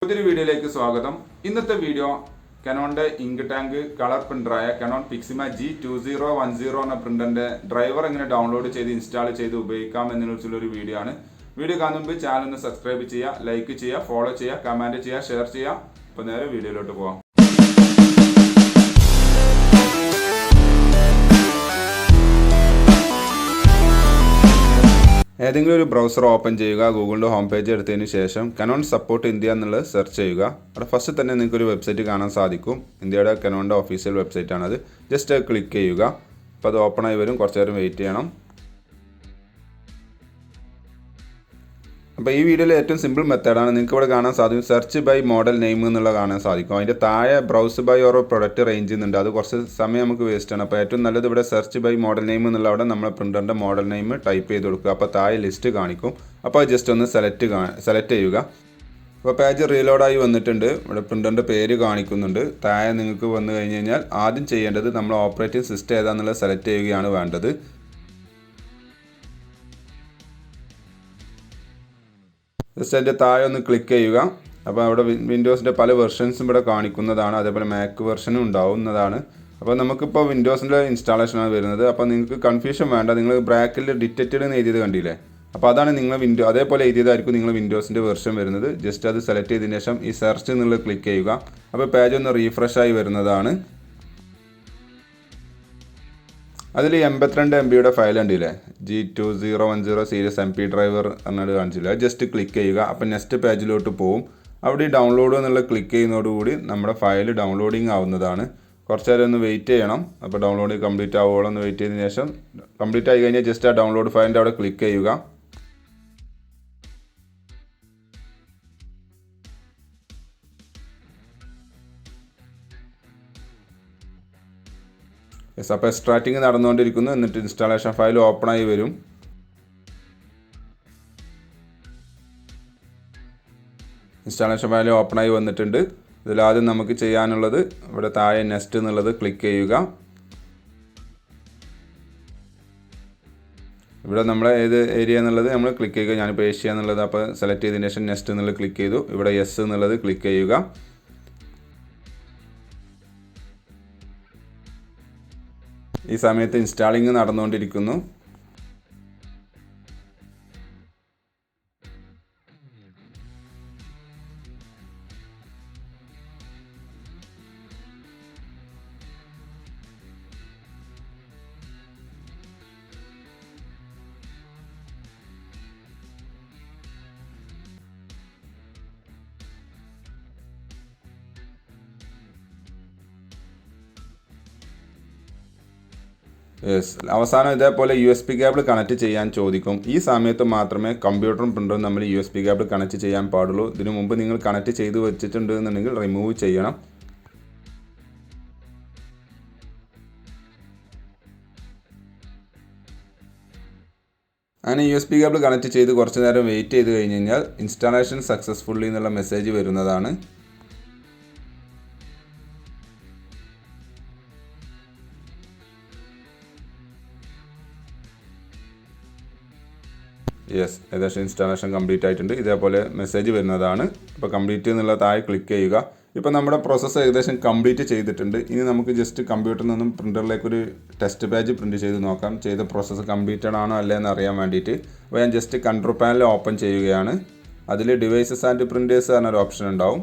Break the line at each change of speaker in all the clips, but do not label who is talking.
പുതിയൊരു വീഡിയോയിലേക്ക് സ്വാഗതം. ഇന്നത്തെ വീഡിയോ Canonന്റെ ഇങ്ക് ടാങ്ക് കളർ പ്രിന്ററായ Canon Pixma G2010 എന്ന പ്രിന്ററിന്റെ ഡ്രൈവർ എങ്ങനെ ഡൗൺലോഡ് ചെയ്ത് ഇൻസ്റ്റാൾ ചെയ്ത് ഉപയോഗിക്കാം എന്നതിനെക്കുറിച്ചുള്ള ഒരു വീഡിയോ ആണ്. വീഡിയോ കാണുന്ന മുമ്പ് ചാനൽ ഒന്ന് സബ്സ്ക്രൈബ് ചെയ്യുക, ലൈക്ക് ചെയ്യുക, ഫോളോ ചെയ്യുക, കമന്റ് ചെയ്യുക, ഷെയർ ചെയ്യുക. അപ്പോൾ നേരെ വീഡിയോയിലോട്ട് പോകാം. ഏതെങ്കിലും ഒരു ബ്രൗസർ ഓപ്പൺ ചെയ്യുക, ഗൂഗിളിൻ്റെ ഹോം പേജ് എടുത്തതിന് ശേഷം Canon സപ്പോർട്ട് ഇന്ത്യ എന്നുള്ളത് സെർച്ച് ചെയ്യുക. അവിടെ ഫസ്റ്റ് തന്നെ നിങ്ങൾക്കൊരു വെബ്സൈറ്റ് കാണാൻ സാധിക്കും. ഇന്ത്യയുടെ Canonന്റെ ഒഫീഷ്യൽ വെബ്സൈറ്റ് ആണത്. ജസ്റ്റ് ക്ലിക്ക് ചെയ്യുക. അപ്പോൾ അത് ഓപ്പൺ ആയി വരും. കുറച്ച് നേരം വെയിറ്റ് ചെയ്യണം. അപ്പോൾ ഈ വീഡിയോയിൽ ഏറ്റവും സിമ്പിൾ മെത്തേഡാണ്. നിങ്ങൾക്ക് ഇവിടെ കാണാൻ സാധിക്കും സെർച്ച് ബൈ മോഡൽ നെയിം എന്നുള്ള കാണാൻ സാധിക്കും. അതിൻ്റെ താഴെ ബ്രൗസ് ബൈ ഓരോ പ്രൊഡക്റ്റ് റേഞ്ച് എന്നുണ്ട്. അത് കുറച്ച് സമയം നമുക്ക് വേസ്റ്റ് ആണ്. അപ്പോൾ ഏറ്റവും നല്ലത് ഇവിടെ സെർച്ച് ബൈ മോഡൽ നെയിം എന്നുള്ള അവിടെ നമ്മൾ പ്രിൻ്ററിൻ്റെ മോഡൽ നെയിം ടൈപ്പ് ചെയ്ത് കൊടുക്കുക. അപ്പോൾ താഴെ ലിസ്റ്റ് കാണിക്കും. അപ്പോൾ ജസ്റ്റ് ഒന്ന് സെലക്ട് ചെയ്യുക. അപ്പോൾ പേജ് റീലോഡായി വന്നിട്ടുണ്ട്. ഇവിടെ പ്രിൻ്ററിൻ്റെ പേര് കാണിക്കുന്നുണ്ട്. താഴെ നിങ്ങൾക്ക് വന്നു കഴിഞ്ഞ് കഴിഞ്ഞാൽ ആദ്യം ചെയ്യേണ്ടത് നമ്മൾ ഓപ്പറേറ്റിംഗ് സിസ്റ്റം ഏതാണെന്നുള്ളത് സെലക്ട് ചെയ്യുകയാണ് വേണ്ടത്. ജസ്റ്റ് അതിൻ്റെ താഴെ ഒന്ന് ക്ലിക്ക് ചെയ്യുക. അപ്പോൾ അവിടെ വിൻഡോസിൻ്റെ പല വെർഷൻസും ഇവിടെ കാണിക്കുന്നതാണ്. അതേപോലെ മാക് വെർഷനും ഉണ്ടാവുന്നതാണ്. അപ്പോൾ നമുക്കിപ്പോൾ വിൻഡോസിൻ്റെ ഇൻസ്റ്റാളേഷനാണ് വരുന്നത്. അപ്പോൾ നിങ്ങൾക്ക് കൺഫ്യൂഷൻ വേണ്ട. നിങ്ങൾ ബ്രാക്കറ്റിൽ ഡിറ്റക്റ്റഡ് എന്ന് എഴുതിയത് കണ്ടില്ലേ? അപ്പോൾ അതാണ് നിങ്ങൾ അതേപോലെ എഴുതിയതായിരിക്കും നിങ്ങൾ വിൻഡോസിൻ്റെ വെർഷൻ വരുന്നത്. ജസ്റ്റ് അത് സെലക്ട് ചെയ്തതിന് ശേഷം ഈ സെർച്ച് എന്നുള്ളത് ക്ലിക്ക് ചെയ്യുക. അപ്പോൾ പേജ് ഒന്ന് റീഫ്രഷ് ആയി വരുന്നതാണ്. അതിൽ 82 MB ഫയൽ ഉണ്ടല്ലേ, G2010 സീരീസ് MP ഡ്രൈവർ എന്നിട്ട് കാണിച്ചില്ല. ജസ്റ്റ് ക്ലിക്ക് ചെയ്യുക. അപ്പോൾ നെക്സ്റ്റ് പേജിലോട്ട് പോകും. അവിടെ ഈ ഡൗൺലോഡ് എന്നുള്ള ക്ലിക്ക് ചെയ്യുന്നതോടുകൂടി നമ്മുടെ ഫയൽ ഡൗൺലോഡിങ് ആവുന്നതാണ്. കുറച്ച് നേരം ഒന്ന് വെയിറ്റ് ചെയ്യണം. അപ്പോൾ ഡൗൺലോഡ് കംപ്ലീറ്റ് ആവുകയോളം ഒന്ന് വെയിറ്റ് ചെയ്തതിന് ശേഷം കംപ്ലീറ്റ് ആയി കഴിഞ്ഞാൽ ജസ്റ്റ് ആ ഡൗൺലോഡ് ഫയലിൻ്റെ അവിടെ ക്ലിക്ക് ചെയ്യുക. അപ്പോൾ എക്സ്ട്രാക്റ്റിംഗ് നടന്നുകൊണ്ടിരിക്കുന്നു. എന്നിട്ട് ഇൻസ്റ്റാളേഷൻ ഫയൽ ഓപ്പൺ ആയി വരും. ഇൻസ്റ്റാളേഷൻ ഫയൽ ഓപ്പൺ ആയി വന്നിട്ടുണ്ട്. ഇതിലാദ്യം നമുക്ക് ചെയ്യാനുള്ളത് ഇവിടെ താഴെ നെക്സ്റ്റ് എന്നുള്ളത് ക്ലിക്ക് ചെയ്യുക. ഇവിടെ നമ്മളെ ഏത് ഏരിയ എന്നുള്ളത് നമ്മൾ ക്ലിക്ക് ചെയ്യുക. ഞാനിപ്പോൾ ഏഷ്യ എന്നുള്ളത് അപ്പോൾ സെലക്ട് ചെയ്തതിന് ശേഷം നെക്സ്റ്റ് എന്നുള്ളത് ക്ലിക്ക് ചെയ്തു. ഇവിടെ യെസ് എന്നുള്ളത് ക്ലിക്ക് ചെയ്യുക. ഈ സമയത്ത് ഇൻസ്റ്റാളിങ് നടന്നുകൊണ്ടിരിക്കുന്നു. അവസാനം ഇതേപോലെ USB കേബിൾ കണക്ട് ചെയ്യാൻ ചോദിക്കും. ഈ സമയത്ത് മാത്രമേ കമ്പ്യൂട്ടറും പ്രിൻ്ററും നമ്മൾ USB കേബിൾ കണക്ട് ചെയ്യാൻ പാടുള്ളൂ. ഇതിനു മുമ്പ് നിങ്ങൾ കണക്ട് ചെയ്ത് വെച്ചിട്ടുണ്ട് എന്നുണ്ടെങ്കിൽ റിമൂവ് ചെയ്യണം. അങ്ങനെ USB കേബിൾ കണക്ട് ചെയ്ത് കുറച്ച് നേരം വെയിറ്റ് ചെയ്ത് കഴിഞ്ഞ് കഴിഞ്ഞാൽ ഇൻസ്റ്റാളേഷൻ സക്സസ്ഫുള്ളി എന്നുള്ള മെസ്സേജ് വരുന്നതാണ്. യെസ്, ഏകദേശം ഇൻസ്റ്റാളേഷൻ കംപ്ലീറ്റ് ആയിട്ടുണ്ട്. ഇതേപോലെ മെസ്സേജ് വരുന്നതാണ്. അപ്പോൾ കംപ്ലീറ്റ് എന്നുള്ള താഴെ ക്ലിക്ക് ചെയ്യുക. ഇപ്പോൾ നമ്മുടെ പ്രോസസ്സ് ഏകദേശം കംപ്ലീറ്റ് ചെയ്തിട്ടുണ്ട്. ഇനി നമുക്ക് ജസ്റ്റ് കമ്പ്യൂട്ടറിൽ നിന്നും പ്രിൻ്ററിലേക്കൊരു ടെസ്റ്റ് പേജ് പ്രിൻറ്റ് ചെയ്ത് നോക്കാം. ചെയ്ത പ്രോസസ്സ് കംപ്ലീറ്റഡ് ആണോ അല്ലേ എന്ന് അറിയാൻ വേണ്ടിയിട്ട്. അപ്പോൾ ഞാൻ ജസ്റ്റ് കൺട്രോൾ പാനൽ ഓപ്പൺ ചെയ്യുകയാണ്. അതിൽ ഡിവൈസസ് ആൻഡ് പ്രിൻറ്റേഴ്സ് എന്നൊരു ഓപ്ഷൻ ഉണ്ടാവും.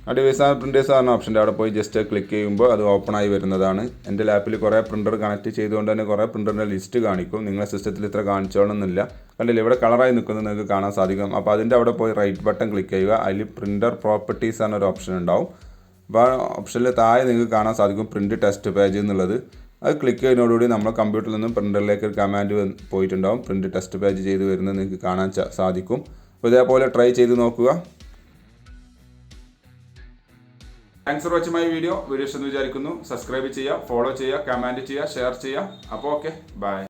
ആ ഡിവൈസ് ആൻഡ് പ്രിൻറ്റേഴ്സ് പറഞ്ഞ ഓപ്ഷൻ്റെ അവിടെ പോയി ജസ്റ്റ് ക്ലിക്ക് ചെയ്യുമ്പോൾ അത് ഓപ്പൺ ആയി വരുന്നതാണ്. എൻ്റെ ലാപ്പിൽ കുറേ പ്രിൻ്റർ കണക്ട് ചെയ്തുകൊണ്ട് തന്നെ കുറേ പ്രിൻ്ററിൻ്റെ ലിസ്റ്റ് കാണിക്കും. നിങ്ങളുടെ സിസ്റ്റത്തിൽ ഇത്ര കാണിച്ചോണമെന്നില്ല. കണ്ടില്ല, ഇവിടെ കളറായി നിൽക്കുന്നത് നിങ്ങൾക്ക് കാണാൻ സാധിക്കും. അപ്പോൾ അതിൻ്റെ അവിടെ പോയി റൈറ്റ് ബട്ടൺ ക്ലിക്ക് ചെയ്യുക. അതിൽ പ്രിൻ്റർ പ്രോപ്പർട്ടീസ് എന്നൊരു ഓപ്ഷൻ ഉണ്ടാവും. അപ്പോൾ ആ ഓപ്ഷനിൽ താഴെ നിങ്ങൾക്ക് കാണാൻ സാധിക്കും പ്രിൻ്റ് ടെസ്റ്റ് പേജ് എന്നുള്ളത്. അത് ക്ലിക്ക് ചെയ്യുന്നതോടുകൂടി നമ്മൾ കമ്പ്യൂട്ടറിൽ നിന്നും പ്രിൻ്ററിലേക്ക് ഒരു കമാൻഡ് പോയിട്ടുണ്ടാവും. പ്രിൻ്റ് ടെസ്റ്റ് പേജ് ചെയ്ത് വരുന്നത് നിങ്ങൾക്ക് കാണാൻ സാധിക്കും. അപ്പോൾ ഇതേപോലെ ട്രൈ ചെയ്ത് നോക്കുക. Thanks for watching my video. Video ഇഷ്ടമെന്ന് വിചാരിക്കുന്നു. സബ്സ്ക്രൈബ് ചെയ്യുക, ഫോളോ ചെയ്യുക, കമൻറ്റ് ചെയ്യുക, ഷെയർ ചെയ്യുക. അപ്പോൾ ഓക്കെ, ബൈ.